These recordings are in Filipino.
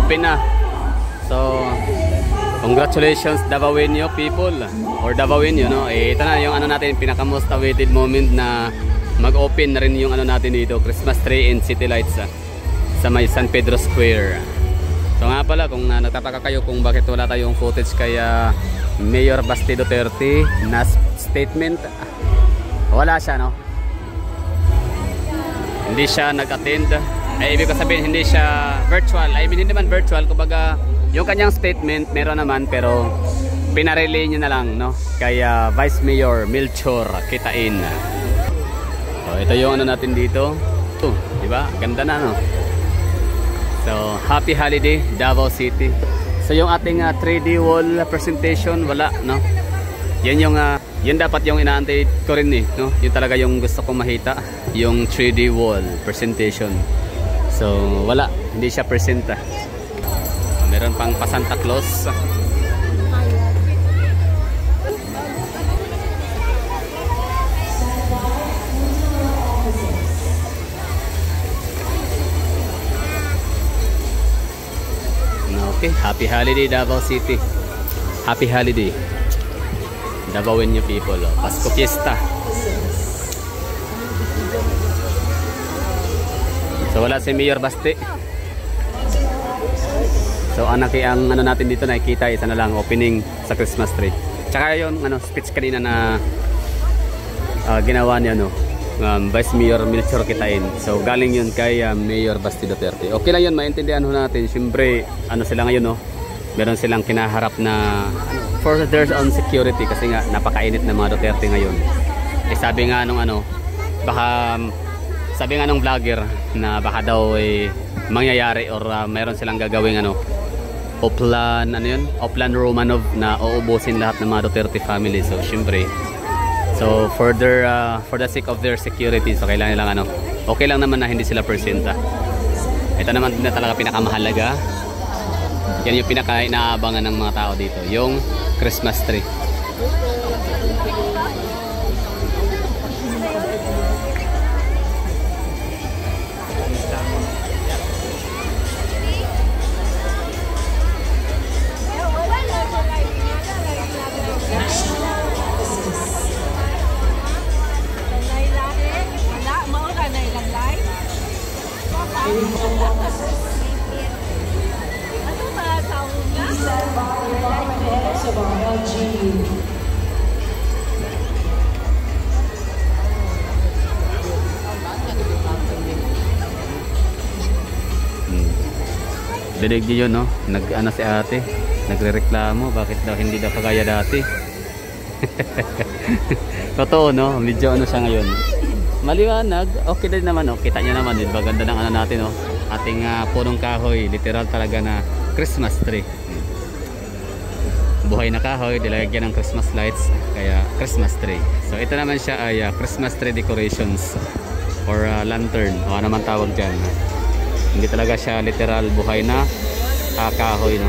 open na. So congratulations Davaoenyo people or Davaoenyo, no? Ito na yung ano natin, pinaka most awaited moment na mag-open na rin yung ano natin dito, Christmas tree and city lights sa may San Pedro Square. So nga pala, kung nagtataka kayo kung bakit wala tayong footage kaya Mayor Basti Duterte na statement, wala siya, no? Hindi siya nag-attend. Ibig ko sabihin hindi siya virtual. Hindi naman virtual, kumbaga yung kanyang statement meron naman pero pinarelay niya na lang, no? Kaya Vice Mayor Melchor Kitain. So ito yung ano natin dito. Di ba? Ganda na, no? So, happy holiday Davao City. So, yung ating 3D wall presentation, wala, no? Yan yung, yun dapat yung inaantay ko rin, eh, no? Yun talaga yung gusto kong makita, yung 3D wall presentation. So, wala, hindi siya presenta. Meron pang pa Santa Claus. Okay, happy holiday Davao City. Happy holiday Davaoenyo people. Pasko Fiesta. So wala si Mayor Basti. So ang ano natin dito nakikita, isa na lang opening sa Christmas tree. Tsaka yung ano speech kanina na ginawa niya, no, Vice Mayor Melchor Kitain. So galing yun kay Mayor Basti Duterte. Okay lang yun, maintindihan ho natin. Siyempre ano sila ngayon, no, meron silang kinaharap na for their own security kasi nga napakainit na mga Duterte ngayon. Sabi nga nung ano, baka sabi nga nung vlogger na baka daw mangyayari or meron silang gagawing ano, Oplan, ano yun? Oplan Romanov na uubusin lahat ng mga Duterte family. So siyempre, so for the sake of their security, so kailangan nilang ano, okay lang naman na hindi sila presenta. Ito naman na talaga pinakamahalaga. Yan yung pinaka-inaabangan ng mga tao dito, yung Christmas tree. Dinig niyo yun, no? Nag-ano si ate, nagre-reklamo bakit daw hindi daw kagaya dati. Totoo, no? Medyo ano siya ngayon, maliwanag, okay din naman, no? Kita nyo naman, diba? Ganda ng ano natin, no? Ating punong kahoy, literal talaga na Christmas tree. Buhay na kahoy, dilagyan ng Christmas lights, kaya Christmas tree. So ito naman siya ay Christmas tree decorations or lantern, o ano man tawag dyan. Hindi talaga siya literal buhay na kahoy, no?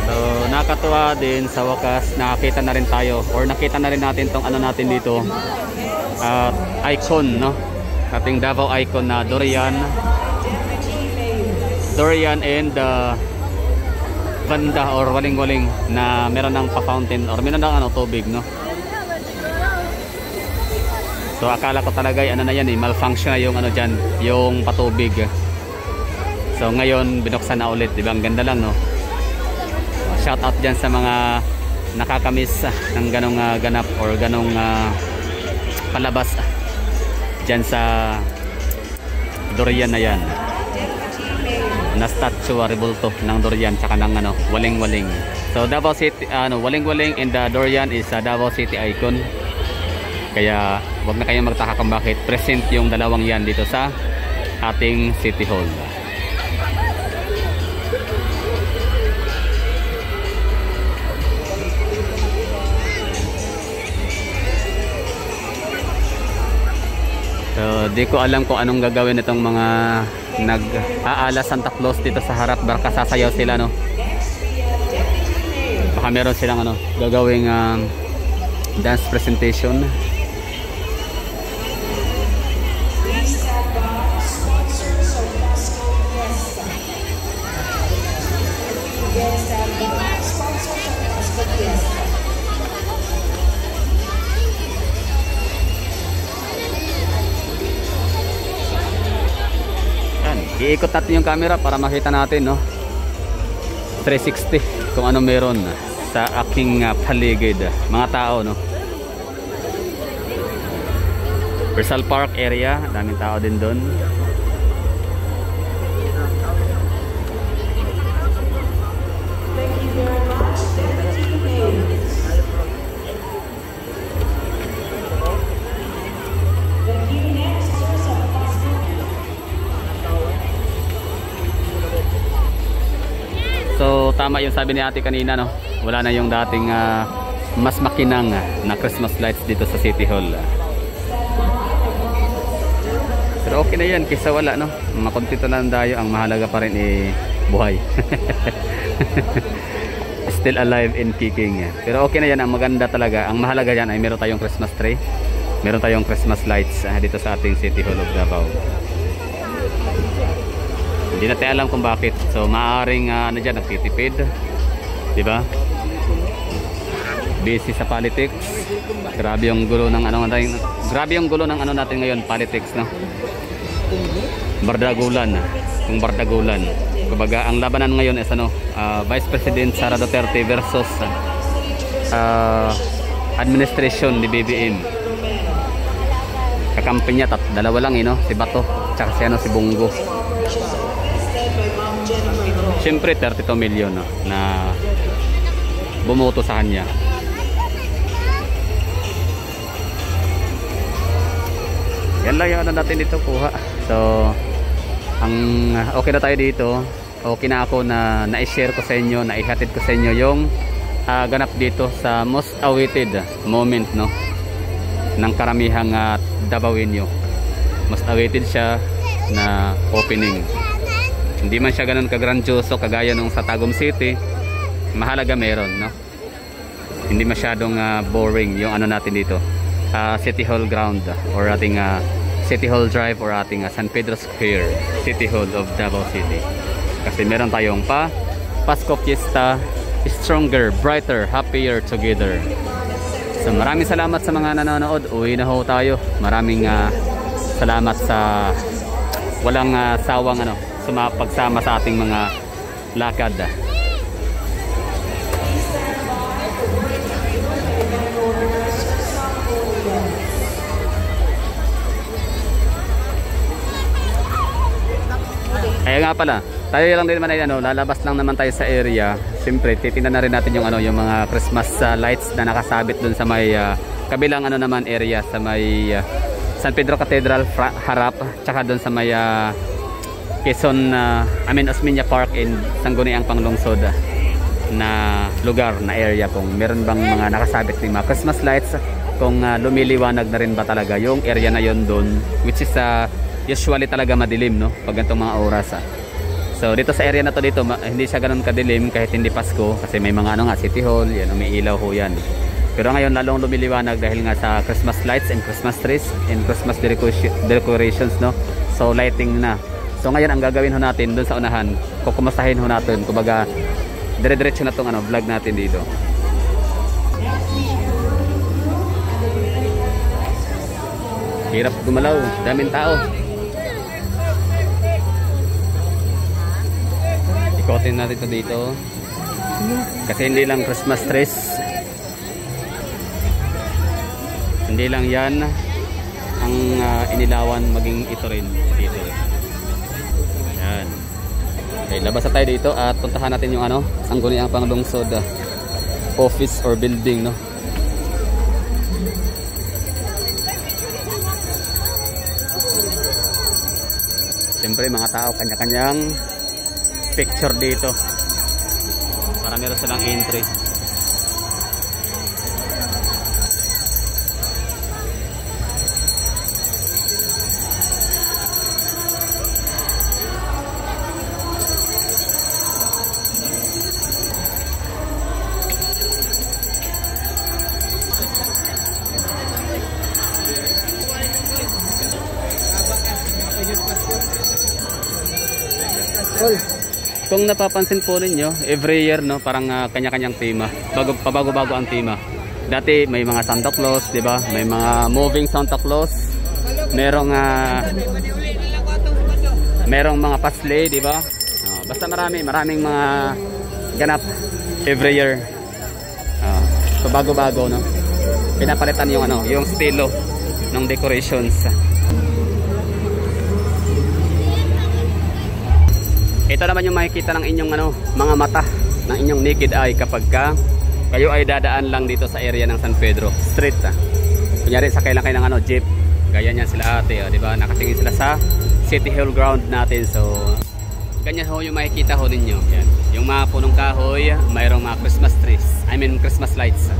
So nakatuwa din sa wakas, nakakita na rin tayo or nakita na rin natin tong ano natin dito, icon, no? Ating Davao icon na durian and banda or waling-waling na meron ng pa-fountain or meron ng ano, tubig, no? So akala ko talaga ano na yan, malfunction na yung ano dyan, yung patubig. So ngayon binuksan na ulit, diba? Ang ganda lang, no? Shout out dyan sa mga nakakamiss ng ganong ganap or ganong palabas dyan sa durian na yan, na statue rebulto ng durian tsaka ng ano, waling-waling. So Davao City, waling-waling and the durian is Davao City icon. Kaya wag na kayong magtaka kung bakit present yung dalawang yan dito sa ating City Hall. So di ko alam kung anong gagawin itong mga nag-aala Santa Claus dito sa harap. Baka sasayaw sila, no? Baka meron silang ano, gagawing dance presentation. Iikot natin yung camera para makita natin, no, 360 kung ano meron sa aking paligid, mga tao, no. Rizal Park area, daming tao din doon. So tama yung sabi ni ate kanina, no, wala na yung dating mas makinang na Christmas lights dito sa City Hall. Pero okay na yan kaysa wala, no. Makontento lang tayo, ang mahalaga pa rin buhay. Still alive and kicking. Pero okay na yan, ang maganda talaga, ang mahalaga yan ay meron tayong Christmas tree, meron tayong Christmas lights dito sa ating City Hall of Davao. Hindi natin alam kung bakit. So maaaring ano dyan, nagtitipid, di ba? Busy sa politics. Grabe yung gulo ng ano natin. Grabe yung gulo ng ano natin ngayon, politics, no? Bardagulan. Kung bardagulan. Kumbaga ang labanan ngayon is ano, Vice President Sara Duterte versus administration ni BBM. Kakampi niya dalawa lang, no? Si Bato tsaka si Bongo. Siyempre 32 million, no, na bumoto sa kanya. Yan lang yung ano natin dito kuha. So ang okay na tayo dito. Okay na ako na na-share ko sa inyo, na-ihatid ko sa inyo yung ganap dito sa most awaited moment, no, ng karamihang Davaoenyo. Most awaited siya na opening. Hindi man siya ganun kagrandyoso kagaya nung sa Tagum City. Mahalaga meron, no? Hindi masyadong boring yung ano natin dito, City Hall ground or ating City Hall Drive or ating San Pedro Square, City Hall of Davao City. Kasi meron tayong Pasko Fiesta, stronger, brighter, happier together. So maraming salamat sa mga nanonood. Uwi na ho tayo. Maraming salamat sa walang sawang ano, pagsama sa ating mga lakad. Kaya nga pala, tayo lang din naman ay ano, lalabas lang naman tayo sa area. Siyempre, titingnan na rin natin yung ano, yung mga Christmas lights na nakasabit dun sa may kabilang ano naman area, sa may San Pedro Cathedral harap, tsaka dun sa may Quezon, Osmeña Park in Sangguniang Panglungsod na lugar, na area, kung meron bang mga nakasabit ng mga Christmas lights, kung lumiliwanag na rin ba talaga yung area na yon doon, which is usually talaga madilim, no, pag ganitong mga oras. So dito sa area na to dito, hindi siya ganoon kadilim kahit hindi Pasko, kasi may mga ano nga, City Hall, yan, may ilaw ho yan. Pero ngayon lalong lumiliwanag dahil nga sa Christmas lights and Christmas trees and Christmas decorations, no. So lighting na. So ngayon ang gagawin ho natin doon sa unahan, kukumustahin ho natin, kumbaga dire-diretso na tong ano, vlog natin dito. Hirap gumalaw, daming tao. Ikotin natin ito dito. Kasi hindi lang Christmas trees, hindi lang yan ang inilawan, maging ito rin dito. Yan. Okay, labas na tayo dito at puntahan natin yung ano, Sangguniang Panglungsod office or building, no. Siyempre mga tao, kanya-kanyang picture dito para meron silang entry. Kung napapansin po ninyo, every year, no, parang kanya-kanyang tema. Pabago-bago ang tema. Dati may mga Santa Claus, 'di ba? May mga moving Santa Claus. Merong Merong mga pasle, di ba? Basta maraming mga ganap every year. So bago-bago, no? Pinapalitan yung yung estilo ng decorations. Ito naman yung makikita ng inyong mga mata, ng inyong naked eye kapag kayo ay dadaan lang dito sa area ng San Pedro Street. Kunyari sakay lang kayo ng jeep. Gaya niyan sila ate, di ba? Nakatingin sila sa City Hall ground natin. So ganyan ho yung makikita ho ninyo. Yan. Yung mga punong kahoy, mayroong mga Christmas trees. I mean Christmas lights.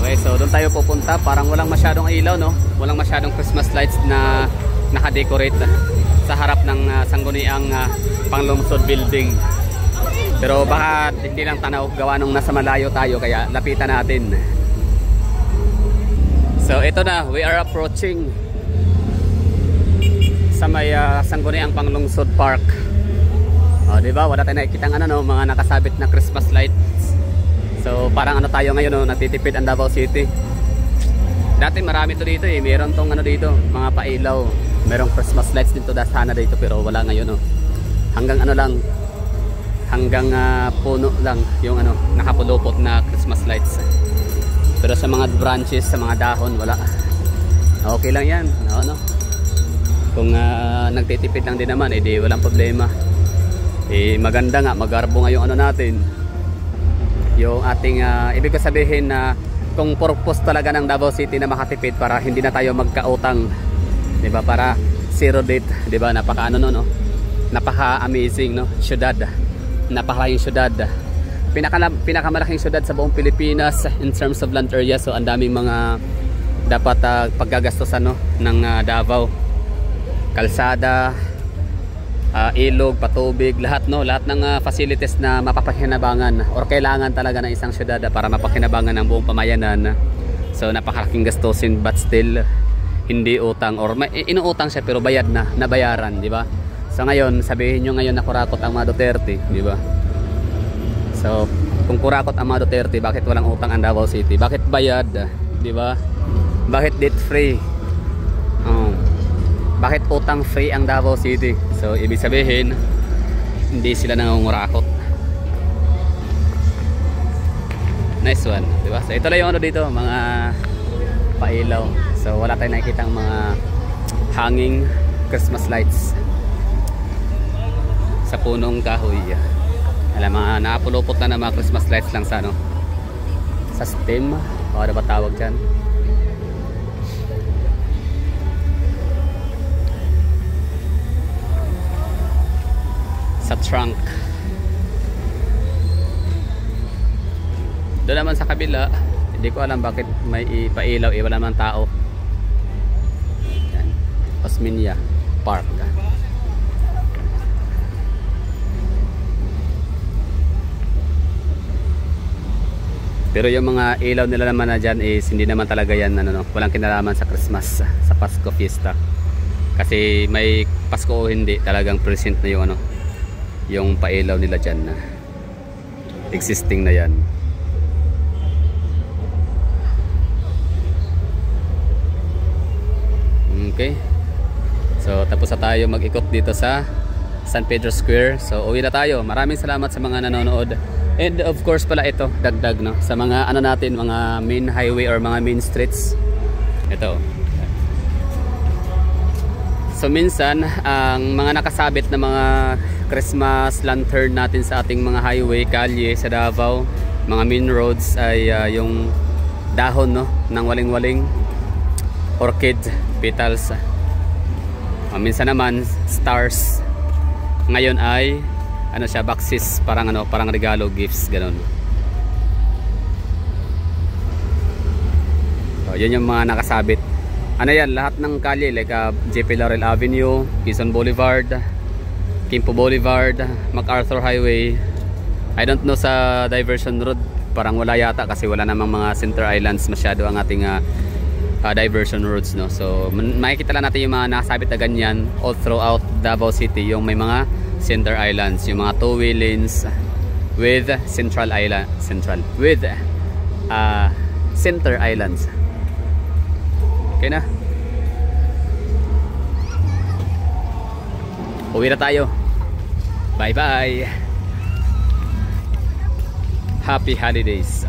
Okay, so doon tayo pupunta. Parang walang masyadong ilaw, no? Walang masyadong Christmas lights na nakadecorate sa harap ng sangguniang panglungsod building. Pero baka hindi lang tanaw, gawa nung nasa malayo tayo, kaya lapitan natin. So ito na, we are approaching sa may sangguniang panglungsod park. Diba? Wala tayo nakikita mga nakasabit na Christmas lights. So parang tayo ngayon, natitipid ang Davao City. Dati marami to dito meron tong dito, mga pailaw. Merong Christmas lights dito sana dito, pero wala ngayon hanggang lang, hanggang puno lang yung nakapulupot na Christmas lights. Pero sa mga branches, sa mga dahon, wala. Okay lang yan, kung nagtitipid lang din naman, di walang problema. Maganda nga, magarbo nga yung natin, yung ating ibig ko sabihin na kung purpose talaga ng Davao City na makatipid para hindi na tayo magkautang, di ba? Para zero debt, di ba? Napaka napaka-amazing, syudad. Napakalaking syudad. Pinakamalaking syudad sa buong Pilipinas in terms of land area. So ang daming mga dapat paggagastosan ng Davao. Kalsada, ilog, patubig, lahat ng facilities na mapapakinabangan or kailangan talaga ng isang syudad para mapakinabangan ng buong pamayanan. So napakalaking gastusin, but still hindi utang, or inuutang siya pero bayad na, nabayaran, di ba? So ngayon, sabihin nyo ngayon na kurakot ang mga Duterte, di ba? So kung kurakot ang mga Duterte, bakit walang utang ang Davao City? Bakit bayad, di ba? Bakit debt free? Bakit utang free ang Davao City? So ibig sabihin hindi sila nangungurakot. Nice one, di ba? So ito lang yung dito, mga pailaw. So wala tayong nakikitang mga hanging Christmas lights sa punong kahoy. Alam, mga nakapulupot na mga Christmas lights lang sa sa stem, o ano ba tawag dyan? Sa trunk. Doon naman sa kabila, hindi ko alam bakit may ipailaw, wala naman tao. Yan. Osmeña Park. Pero yung mga ilaw nila naman na dyan is hindi naman talaga yan walang kinalaman sa Christmas, sa Pasko Fiesta. Kasi may Pasko o hindi, talagang present na yung yung pailaw nila dyan na existing na yan. Okay, so tapos na tayo mag-ikot dito sa San Pedro Square. So uwi na tayo. Maraming salamat sa mga nanonood. And of course pala ito, dagdag sa mga natin, mga main highway or mga main streets. Ito. So minsan ang mga nakasabit na mga Christmas lantern natin sa ating mga highway, kalye sa Davao, mga main roads ay yung dahon ng waling-waling, orchid petals. Minsan naman stars. Ngayon ay siya, boxes, parang parang regalo, gifts, ganun. So yun yung mga nakasabit. Yan, lahat ng kalye like JP Laurel Avenue, Quezon Boulevard, Quimpo Boulevard, MacArthur Highway. I don't know sa diversion road, parang wala yata kasi wala namang mga center islands masyado ang ating diversion roads, So makikita lang natin yung mga nakasabit na ganyan all throughout Davao City, yung may mga center islands, yung mga two-way lanes with central island, with Center Islands. Okay na. Uwi na tayo. Bye bye. Happy holidays.